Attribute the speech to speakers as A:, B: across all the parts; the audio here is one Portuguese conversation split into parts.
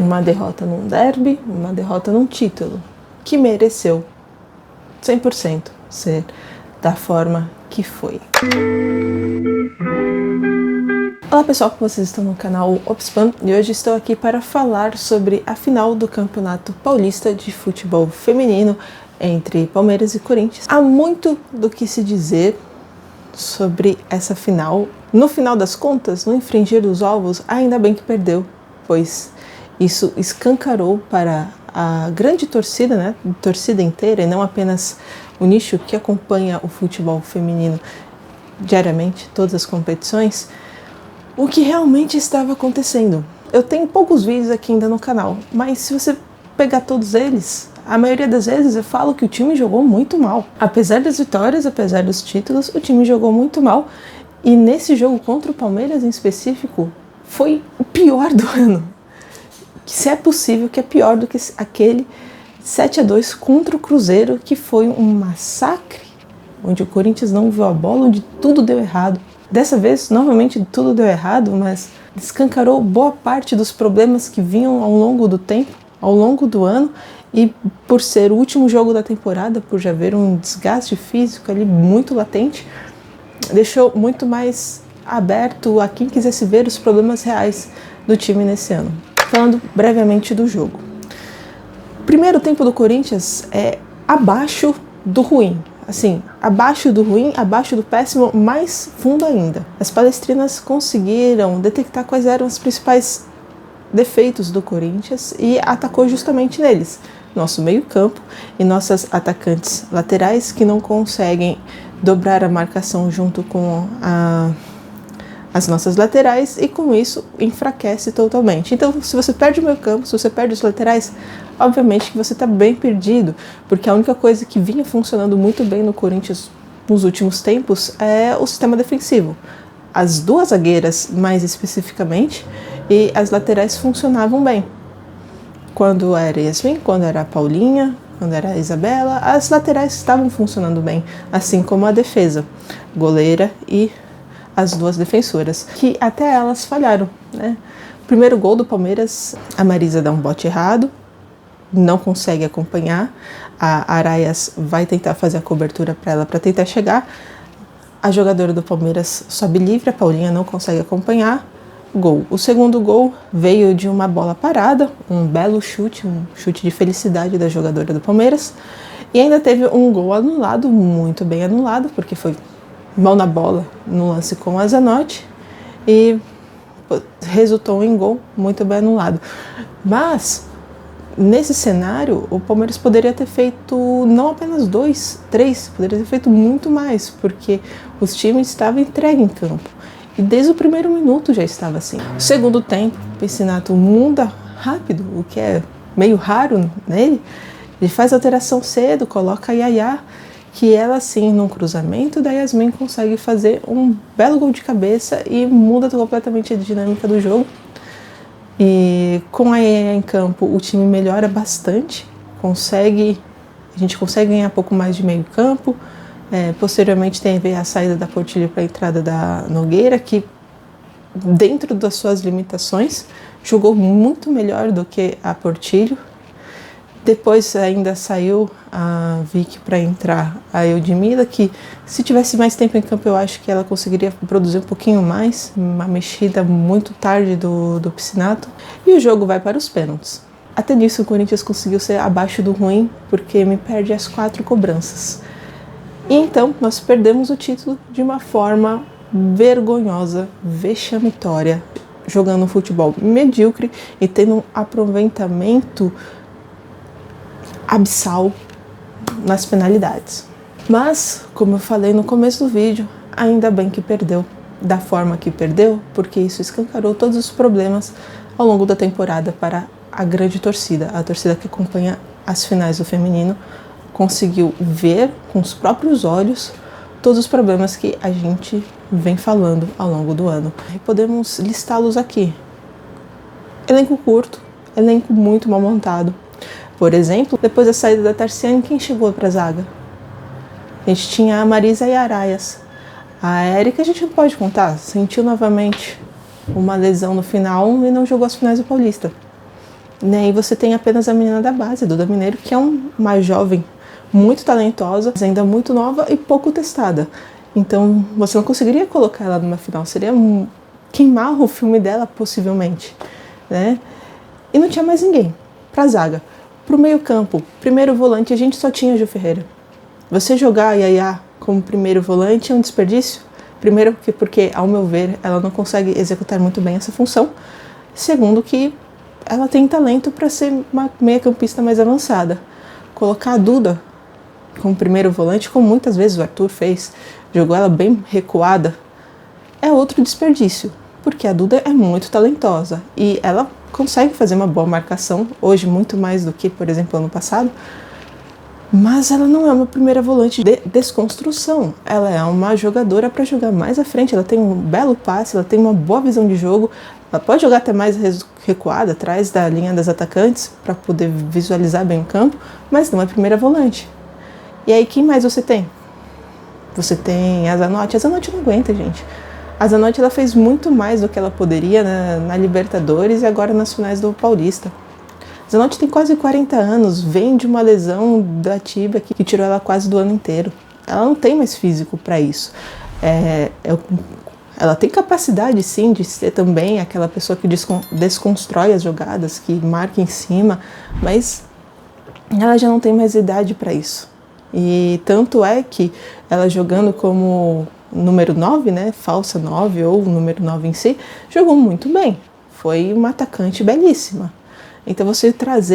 A: Uma derrota num derby, uma derrota num título, que mereceu 100% ser da forma que foi. Olá pessoal, vocês estão no canal Opspan e hoje estou aqui para falar sobre a final do Campeonato Paulista de Futebol Feminino entre Palmeiras e Corinthians. Há muito do que se dizer sobre essa final. No final das contas, no infringir dos ovos, ainda bem que perdeu, pois isso escancarou para a grande torcida, né, torcida inteira, e não apenas o nicho que acompanha o futebol feminino diariamente, todas as competições, o que realmente estava acontecendo. Eu tenho poucos vídeos aqui ainda no canal, mas se você pegar todos eles, a maioria das vezes eu falo que o time jogou muito mal. Apesar das vitórias, apesar dos títulos, o time jogou muito mal. E nesse jogo contra o Palmeiras em específico, foi o pior do ano. Se é possível que é pior do que aquele 7-2 contra o Cruzeiro, que foi um massacre, onde o Corinthians não viu a bola, onde tudo deu errado. Dessa vez, novamente, tudo deu errado, mas escancarou boa parte dos problemas que vinham ao longo do tempo, ao longo do ano, e por ser o último jogo da temporada, por já haver um desgaste físico ali muito latente, deixou muito mais aberto a quem quisesse ver os problemas reais do time nesse ano. Falando brevemente do jogo. O primeiro tempo do Corinthians é abaixo do ruim. Assim, abaixo do ruim, abaixo do péssimo, mais fundo ainda. As palestrinas conseguiram detectar quais eram os principais defeitos do Corinthians e atacou justamente neles. Nosso meio-campo e nossas atacantes laterais que não conseguem dobrar a marcação junto com as nossas laterais, e com isso enfraquece totalmente. Então, se você perde o meio campo, se você perde os laterais, obviamente que você está bem perdido, porque a única coisa que vinha funcionando muito bem no Corinthians nos últimos tempos é o sistema defensivo. As duas zagueiras, mais especificamente, e as laterais funcionavam bem. Quando era Yasmin, quando era a Paulinha, quando era a Isabela, as laterais estavam funcionando bem, assim como a defesa, goleira e as duas defensoras, que até elas falharam, né? Primeiro gol do Palmeiras, a Marisa dá um bote errado, não consegue acompanhar, a Araias vai tentar fazer a cobertura para ela para tentar chegar, a jogadora do Palmeiras sobe livre, a Paulinha não consegue acompanhar, gol. O segundo gol veio de uma bola parada, um belo chute, um chute de felicidade da jogadora do Palmeiras, e ainda teve um gol anulado, muito bem anulado, porque foi mão na bola no lance com a Zanotti e resultou em gol muito bem anulado. Mas nesse cenário o Palmeiras poderia ter feito não apenas 2, 3, poderia ter feito muito mais, porque os times estavam entregues em campo e desde o primeiro minuto já estava assim. O segundo tempo, o Piscinato muda rápido, o que é meio raro nele. Ele faz alteração cedo, coloca a Yaya, que ela sim, num cruzamento da Yasmin, consegue fazer um belo gol de cabeça e muda completamente a dinâmica do jogo. E com a Yaya em campo, o time melhora bastante, a gente consegue ganhar um pouco mais de meio campo. Posteriormente tem a saída da Portilho para a entrada da Nogueira, que dentro das suas limitações jogou muito melhor do que a Portilho. Depois ainda saiu a Vicky para entrar a Eudmila, que se tivesse mais tempo em campo eu acho que ela conseguiria produzir um pouquinho mais, uma mexida muito tarde do Piscinato, e o jogo vai para os pênaltis. Até nisso o Corinthians conseguiu ser abaixo do ruim, porque me perde as 4 cobranças. E então nós perdemos o título de uma forma vergonhosa, vexatória, jogando um futebol medíocre e tendo um aproveitamento abissal nas penalidades. Mas, como eu falei no começo do vídeo, ainda bem que perdeu da forma que perdeu, porque isso escancarou todos os problemas ao longo da temporada para a grande torcida. A torcida que acompanha as finais do feminino conseguiu ver com os próprios olhos todos os problemas que a gente vem falando ao longo do ano. E podemos listá-los aqui. Elenco curto, elenco muito mal montado. Por exemplo, depois da saída da Tarciane, quem chegou para a zaga? A gente tinha a Marisa e a Araias. A Érica a gente não pode contar, sentiu novamente uma lesão no final e não jogou as finais do Paulista. né? E você tem apenas a menina da base, Duda Mineiro, que é uma jovem muito talentosa, mas ainda muito nova e pouco testada. Então você não conseguiria colocar ela numa final, seria queimar o filme dela possivelmente, né? E não tinha mais ninguém pra zaga. Pro meio campo, primeiro volante, a gente só tinha a Ju Ferreira. Você jogar a Yaya como primeiro volante é um desperdício. Primeiro porque, ao meu ver, ela não consegue executar muito bem essa função. Segundo que ela tem talento para ser uma meia-campista mais avançada. Colocar a Duda como primeiro volante, como muitas vezes o Arthur fez, jogou ela bem recuada, é outro desperdício, porque a Duda é muito talentosa e ela consegue fazer uma boa marcação, hoje muito mais do que, por exemplo, ano passado, mas ela não é uma primeira volante de desconstrução, ela é uma jogadora para jogar mais à frente, ela tem um belo passe, ela tem uma boa visão de jogo, ela pode jogar até mais recuada, atrás da linha das atacantes, para poder visualizar bem o campo, mas não é primeira volante. E aí, quem mais você tem? Você tem a Zanotti. A Zanotti não aguenta, gente. A Zanotti, ela fez muito mais do que ela poderia na Libertadores e agora nas finais do Paulista. A Zanotti tem quase 40 anos, vem de uma lesão da tíbia que tirou ela quase do ano inteiro. Ela não tem mais físico para isso. Ela tem capacidade, sim, de ser também aquela pessoa que desconstrói as jogadas, que marca em cima, mas ela já não tem mais idade para isso. E tanto é que ela jogando como número 9, né, falsa 9 ou número 9 em si, jogou muito bem. Foi uma atacante belíssima. Então você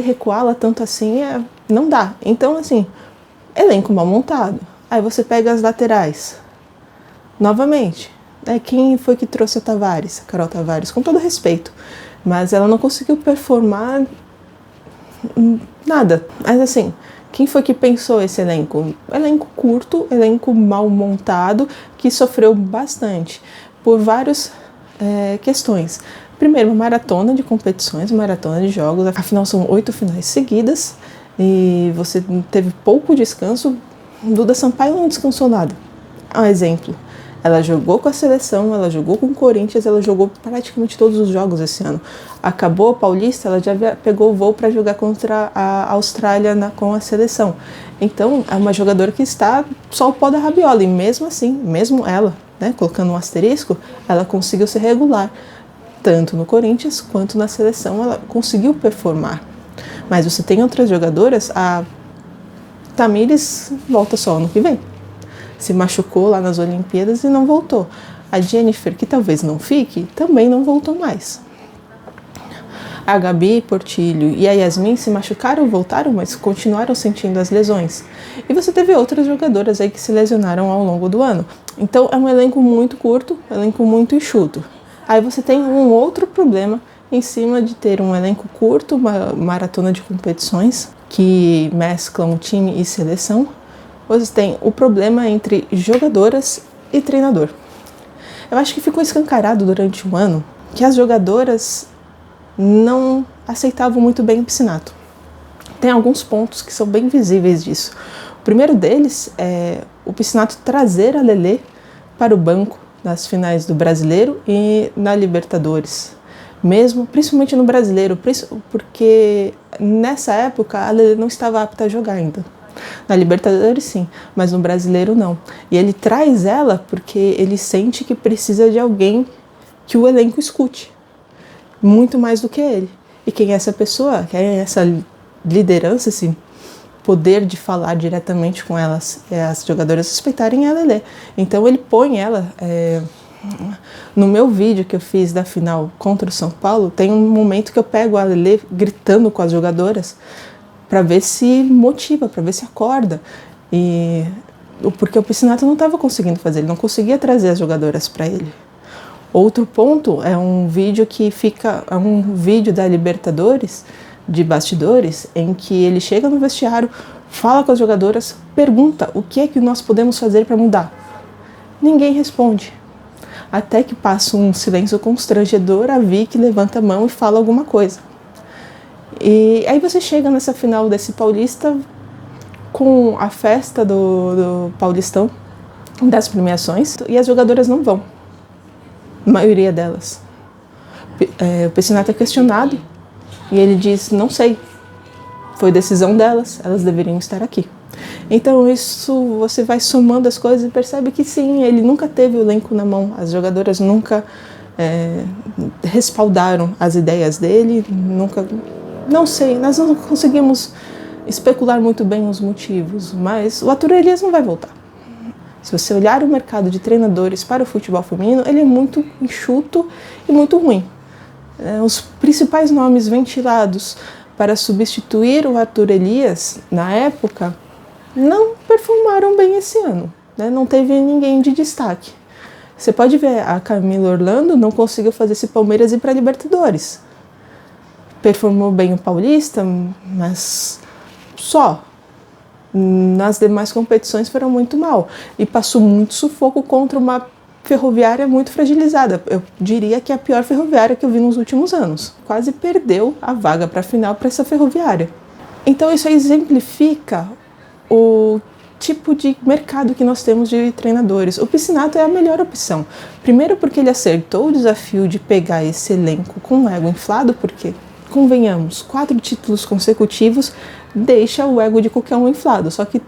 A: recuá-la tanto assim, não dá. Então assim, elenco mal montado. Aí você pega as laterais. Novamente, quem foi que trouxe a Tavares? A Carol Tavares, com todo respeito. Mas ela não conseguiu performar nada. Mas assim, quem foi que pensou esse elenco? Elenco curto, elenco mal montado, que sofreu bastante por várias questões. Primeiro, uma maratona de competições, maratona de jogos, afinal são 8 finais seguidas e você teve pouco descanso. Duda Sampaio não descansou nada. Um exemplo, ela jogou com a seleção, ela jogou com o Corinthians, ela jogou praticamente todos os jogos esse ano. Acabou o Paulista, ela já pegou o voo para jogar contra a Austrália com a seleção. Então, é uma jogadora que está só o pó da rabiola. E mesmo assim, mesmo ela, né, colocando um asterisco, ela conseguiu ser regular. Tanto no Corinthians quanto na seleção, ela conseguiu performar. Mas você tem outras jogadoras, a Tamires volta só ano que vem. Se machucou lá nas Olimpíadas e não voltou. A Jennifer, que talvez não fique, também não voltou mais. A Gabi Portilho e a Yasmin se machucaram, voltaram, mas continuaram sentindo as lesões. E você teve outras jogadoras aí que se lesionaram ao longo do ano. Então é um elenco muito curto, um elenco muito enxuto. Aí você tem um outro problema em cima de ter um elenco curto, uma maratona de competições que mesclam time e seleção. Você tem o problema entre jogadoras e treinador. Eu acho que ficou escancarado durante o ano que as jogadoras não aceitavam muito bem o Piscinato. Tem alguns pontos que são bem visíveis disso. O primeiro deles é o Piscinato trazer a Lelê para o banco nas finais do Brasileiro e na Libertadores. Principalmente no Brasileiro, porque nessa época a Lelê não estava apta a jogar ainda. Na Libertadores sim, mas no Brasileiro não. E ele traz ela porque ele sente que precisa de alguém que o elenco escute, muito mais do que ele. E quem é essa pessoa? Quem é essa liderança, esse poder de falar diretamente com elas? As jogadoras respeitarem a Lelê. Então ele põe ela... No meu vídeo que eu fiz da final contra o São Paulo, tem um momento que eu pego a Lelê gritando com as jogadoras para ver se motiva, para ver se acorda. Porque o Piscinato não estava conseguindo fazer, ele não conseguia trazer as jogadoras para ele. Outro ponto é um vídeo da Libertadores, de bastidores, em que ele chega no vestiário, fala com as jogadoras, pergunta o que é que nós podemos fazer para mudar. Ninguém responde. Até que passa um silêncio constrangedor, a Vicky levanta a mão e fala alguma coisa. E aí você chega nessa final desse Paulista com a festa do Paulistão, das premiações, e as jogadoras não vão. A maioria delas. O Piscinato é questionado. E ele diz, não sei, foi decisão delas, elas deveriam estar aqui. Então isso, você vai somando as coisas e percebe que sim, ele nunca teve o elenco na mão, as jogadoras nunca respaldaram as ideias dele, nunca, não sei, nós não conseguimos especular muito bem os motivos, mas o Arthur Elias não vai voltar. Se você olhar o mercado de treinadores para o futebol feminino, ele é muito enxuto e muito ruim. Os principais nomes ventilados para substituir o Arthur Elias, na época, não performaram bem esse ano, né? Não teve ninguém de destaque. Você pode ver, a Camila Orlando não conseguiu fazer esse Palmeiras ir para a Libertadores. Performou bem o Paulista, mas só. Nas demais competições foram muito mal. E passou muito sufoco contra uma Ferroviária muito fragilizada. Eu diria que é a pior Ferroviária que eu vi nos últimos anos. Quase perdeu a vaga para a final para essa Ferroviária. Então isso exemplifica o tipo de mercado que nós temos de treinadores. O Piscinato é a melhor opção. Primeiro porque ele acertou o desafio de pegar esse elenco com o ego inflado, porque, convenhamos, 4 títulos consecutivos deixa o ego de qualquer um inflado, só que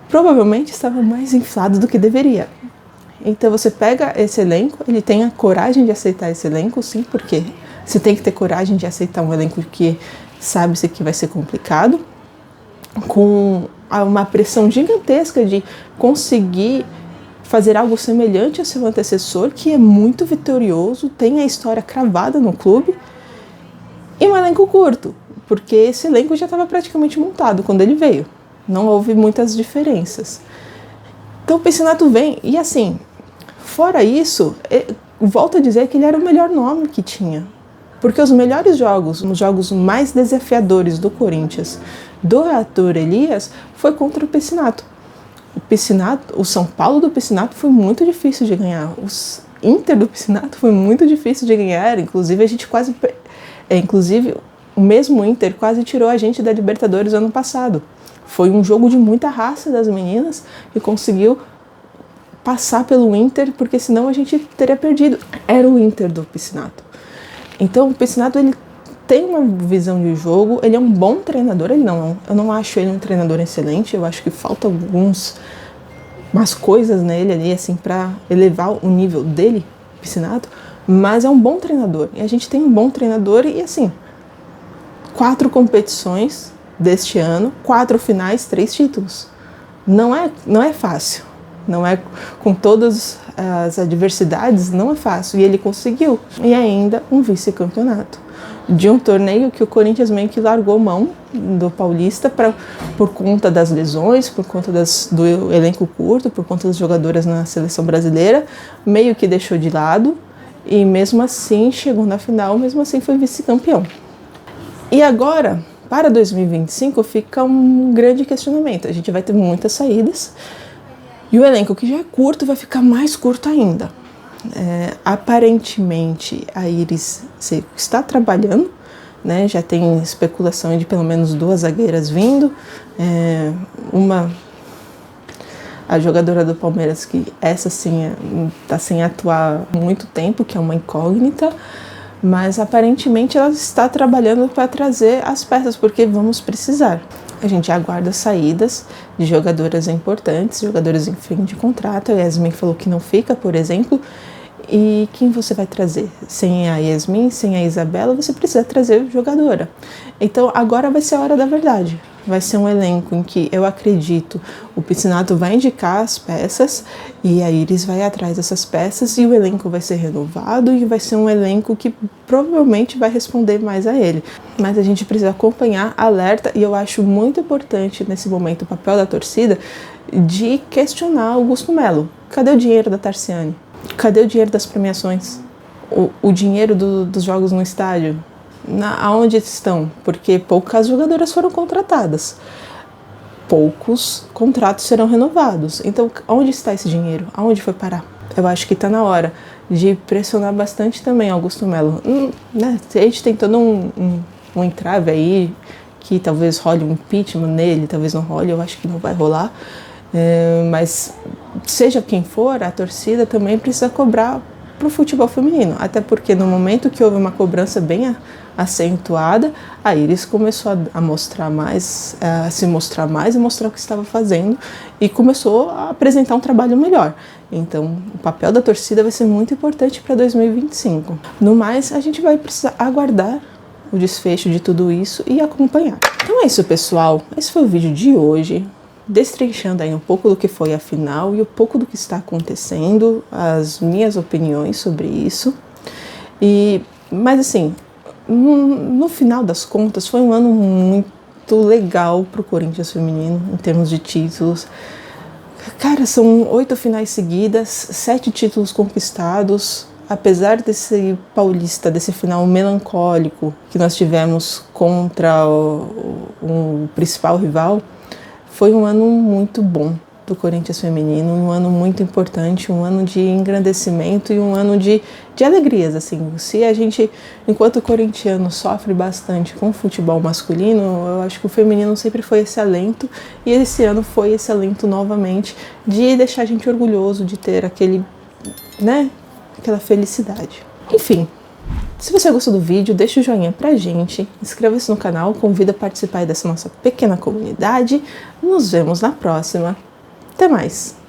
A: provavelmente estava mais inflado do que deveria. Então você pega esse elenco, ele tem a coragem de aceitar esse elenco, sim, porque você tem que ter coragem de aceitar um elenco que sabe-se que vai ser complicado, com uma pressão gigantesca de conseguir fazer algo semelhante ao seu antecessor, que é muito vitorioso, tem a história cravada no clube, e um elenco curto, porque esse elenco já estava praticamente montado quando ele veio. Não houve muitas diferenças. Então o Piscinato vem, e assim, fora isso, volto a dizer que ele era o melhor nome que tinha. Porque os melhores jogos, os jogos mais desafiadores do Corinthians, do Arthur Elias, foi contra o Piscinato. O São Paulo do Piscinato foi muito difícil de ganhar. Os Inter do Piscinato foi muito difícil de ganhar. Inclusive, a gente quase... Inclusive, o mesmo Inter quase tirou a gente da Libertadores ano passado. Foi um jogo de muita raça das meninas e conseguiu passar pelo Inter, porque senão a gente teria perdido. Era o Inter do Piscinato. Então o Piscinato, ele tem uma visão de jogo, ele é um bom treinador, eu não acho ele um treinador excelente, eu acho que falta umas coisas nele ali, assim, para elevar o nível dele, Piscinato, mas é um bom treinador. E a gente tem um bom treinador e, assim, 4 competições deste ano, 4 finais, 3 títulos. Não é fácil. Não é, com todas as adversidades, não é fácil. E ele conseguiu. E ainda um vice-campeonato. De um torneio que o Corinthians meio que largou mão do Paulista por conta das lesões, por conta do elenco curto, por conta das jogadoras na seleção brasileira, meio que deixou de lado. E mesmo assim chegou na final, mesmo assim foi vice-campeão. E agora, para 2025, fica um grande questionamento. A gente vai ter muitas saídas. E o elenco, que já é curto, vai ficar mais curto ainda. Aparentemente, a Iris Seco está trabalhando, né? Já tem especulação de pelo menos 2 zagueiras vindo. A jogadora do Palmeiras, que essa sim está sem atuar há muito tempo, que é uma incógnita. Mas aparentemente ela está trabalhando para trazer as peças, porque vamos precisar. A gente aguarda saídas de jogadoras importantes, jogadores em fim de contrato. A Yasmin falou que não fica, por exemplo. E quem você vai trazer? Sem a Yasmin, sem a Isabela, você precisa trazer jogadora. Então agora vai ser a hora da verdade. Vai ser um elenco em que eu acredito o Piscinato vai indicar as peças e a Iris vai atrás dessas peças e o elenco vai ser renovado e vai ser um elenco que provavelmente vai responder mais a ele. Mas a gente precisa acompanhar, alerta, e eu acho muito importante nesse momento o papel da torcida de questionar Augusto Melo. Cadê o dinheiro da Tarciane? Cadê o dinheiro das premiações? O dinheiro dos jogos no estádio? Aonde estão? Porque poucas jogadoras foram contratadas. Poucos contratos serão renovados. Então, onde está esse dinheiro? Aonde foi parar? Eu acho que está na hora de pressionar bastante também Augusto Melo. Né? A gente tem todo um entrave aí, que talvez role um impeachment nele, talvez não role, eu acho que não vai rolar. Mas seja quem for, a torcida também precisa cobrar para o futebol feminino, até porque no momento que houve uma cobrança bem acentuada, a Iris começou a mostrar mais, a se mostrar mais e mostrar o que estava fazendo e começou a apresentar um trabalho melhor. Então, o papel da torcida vai ser muito importante para 2025. No mais, a gente vai precisar aguardar o desfecho de tudo isso e acompanhar. Então é isso, pessoal. Esse foi o vídeo de hoje, destrinchando aí um pouco do que foi a final e um pouco do que está acontecendo, as minhas opiniões sobre isso. Mas assim, no final das contas, foi um ano muito legal para o Corinthians feminino, em termos de títulos. Cara, são 8 finais seguidas, 7 títulos conquistados. Apesar desse paulista, desse final melancólico que nós tivemos contra o principal rival, foi um ano muito bom do Corinthians feminino, um ano muito importante, um ano de engrandecimento e um ano de alegrias, assim. Se a gente, enquanto corintiano, sofre bastante com o futebol masculino, eu acho que o feminino sempre foi esse alento, e esse ano foi esse alento novamente de deixar a gente orgulhoso de ter aquele, né, aquela felicidade. Enfim, se você gostou do vídeo, deixa o joinha pra gente, inscreva-se no canal, convida a participar dessa nossa pequena comunidade. Nos vemos na próxima. Até mais!